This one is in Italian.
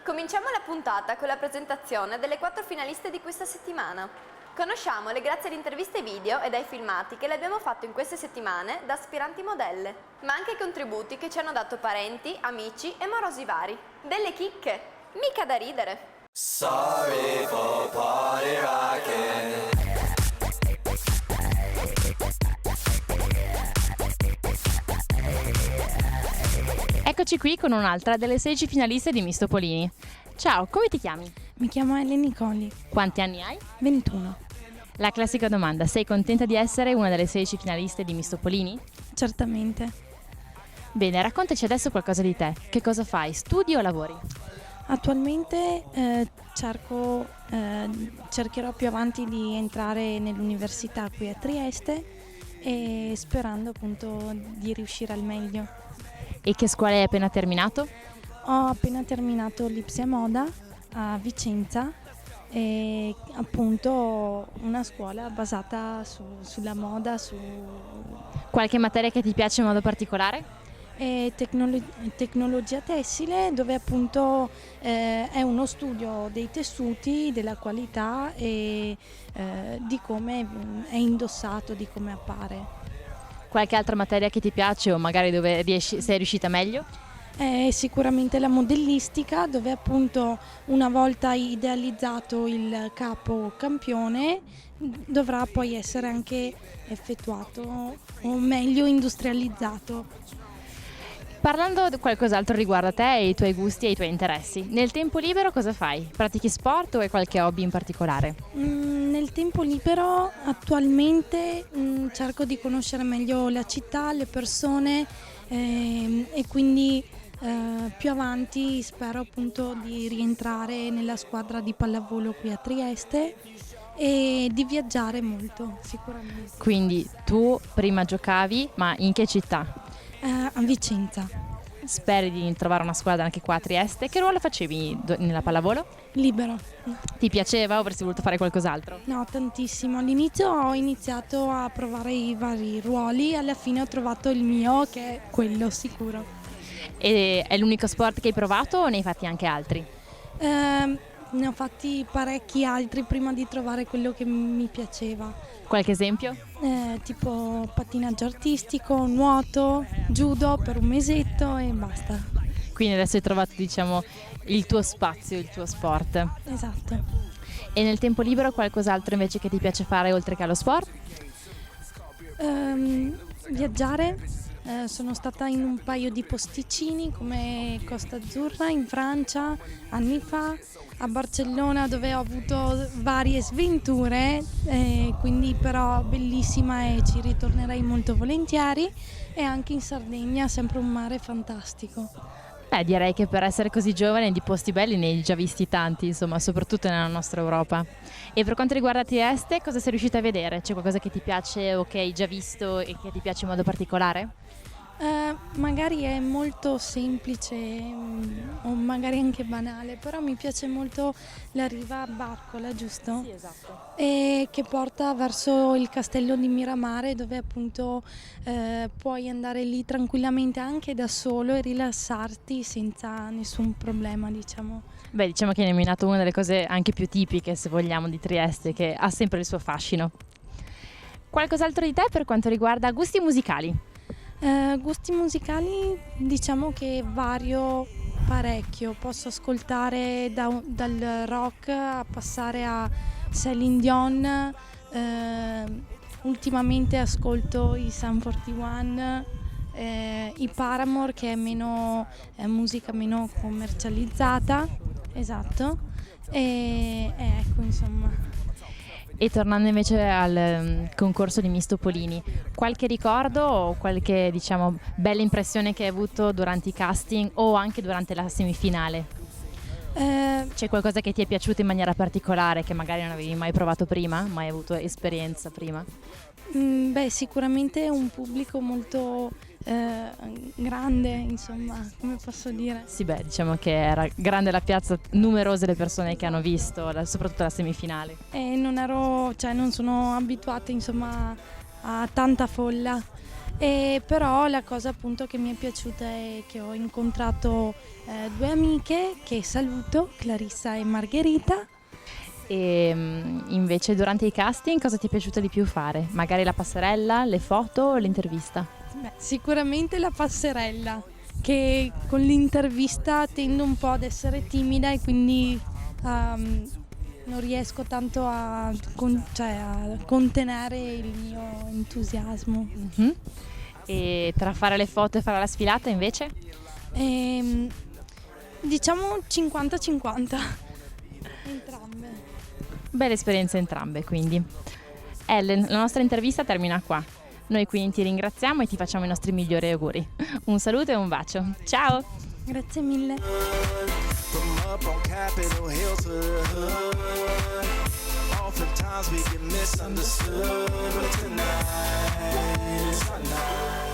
Cominciamo la puntata con la presentazione delle 4 finaliste di questa settimana. Conosciamole grazie alle interviste video e ai filmati che le abbiamo fatto in queste settimane da aspiranti modelle, ma anche ai contributi che ci hanno dato parenti, amici e morosi vari. Delle chicche, mica da ridere. Sorry for party rocking. Eccoci qui con un'altra delle 16 finaliste di Miss Topolini. Ciao, come ti chiami? Mi chiamo Eleni Nicoli, Quanti anni hai? 21. La classica domanda, sei contenta di essere una delle 16 finaliste di Miss Topolini? Certamente. Bene, raccontaci adesso qualcosa di te. Che cosa fai? Studi o lavori? Attualmente cercherò più avanti di entrare nell'università qui a Trieste e sperando appunto di riuscire al meglio. E che scuola hai appena terminato? Ho appena terminato l'Ipsia Moda a Vicenza e appunto una scuola basata sulla moda, su Qualche materia che ti piace in modo particolare? tecnologia tessile, dove appunto è uno studio dei tessuti, della qualità e di come è indossato, di come appare. Qualche altra materia che ti piace o magari dove sei riuscita meglio? È sicuramente la modellistica, dove appunto una volta idealizzato il capo campione dovrà poi essere anche effettuato o meglio industrializzato. Parlando di qualcos'altro riguardo te e i tuoi gusti e i tuoi interessi, nel tempo libero cosa fai? Pratichi sport o hai qualche hobby in particolare? Nel tempo libero attualmente cerco di conoscere meglio la città, le persone e quindi più avanti spero appunto di rientrare nella squadra di pallavolo qui a Trieste e di viaggiare molto sicuramente. Quindi tu prima giocavi, ma in che città? A Vicenza, Speri di trovare una squadra anche qua a Trieste? Che ruolo facevi nella pallavolo? libero. Ti piaceva o avresti voluto fare qualcos'altro? No, tantissimo. All'inizio ho iniziato a provare i vari ruoli, alla fine ho trovato il mio, che è quello sicuro. E è l'unico sport che hai provato o ne hai fatti anche altri? Ne ho fatti parecchi altri prima di trovare quello che mi piaceva. Qualche esempio? Tipo pattinaggio artistico, nuoto, judo per un mesetto e basta. Quindi adesso hai trovato, diciamo, il tuo spazio, il tuo sport. Esatto. E nel tempo libero qualcos'altro invece che ti piace fare oltre che allo sport? Viaggiare. Sono stata in un paio di posticini come Costa Azzurra in Francia anni fa, a Barcellona dove ho avuto varie sventure, quindi però bellissima e ci ritornerei molto volentieri, e anche in Sardegna, sempre un mare fantastico. Beh, direi che per essere così giovane di posti belli ne hai già visti tanti, insomma, soprattutto nella nostra Europa. E per quanto riguarda Trieste, cosa sei riuscita a vedere? C'è qualcosa che ti piace o che hai già visto e che ti piace in modo particolare? Magari è molto semplice o magari anche banale, però mi piace molto la riva Barcola, giusto? Sì, esatto. E che porta verso il castello di Miramare, dove appunto puoi andare lì tranquillamente anche da solo e rilassarti senza nessun problema, diciamo. Beh, diciamo che hai nominato una delle cose anche più tipiche, se vogliamo, di Trieste, che ha sempre il suo fascino. Qualcos'altro di te per quanto riguarda gusti musicali? Gusti musicali diciamo che vario parecchio, posso ascoltare dal rock a passare a Celine Dion, ultimamente ascolto i Sum 41, i Paramore, che è meno musica meno commercializzata, esatto, e ecco insomma. E tornando invece al concorso di Miss Topolini, qualche ricordo o qualche, diciamo, bella impressione che hai avuto durante i casting o anche durante la semifinale? C'è qualcosa che ti è piaciuto in maniera particolare che magari non avevi mai provato prima, mai avuto esperienza prima? Beh, sicuramente un pubblico molto grande, insomma, come posso dire. Sì, beh, diciamo che era grande la piazza, numerose le persone che hanno visto, soprattutto la semifinale. E non sono abituata, insomma, a tanta folla. E però la cosa appunto che mi è piaciuta è che ho incontrato due amiche che saluto, Clarissa e Margherita. E invece durante i casting cosa ti è piaciuto di più fare? Magari la passerella, le foto o l'intervista? Beh, sicuramente la passerella, che con l'intervista tendo un po' ad essere timida e quindi non riesco tanto a contenere il mio entusiasmo. Mhm. E tra fare le foto e fare la sfilata invece? Diciamo 50-50, entrambe. Belle esperienze entrambe, quindi. Ellen, la nostra intervista termina qua. Noi quindi ti ringraziamo e ti facciamo i nostri migliori auguri. Un saluto e un bacio. Ciao! Grazie mille. From up on Capitol Hill to the hood. Oftentimes we get misunderstood, but tonight, it's our night.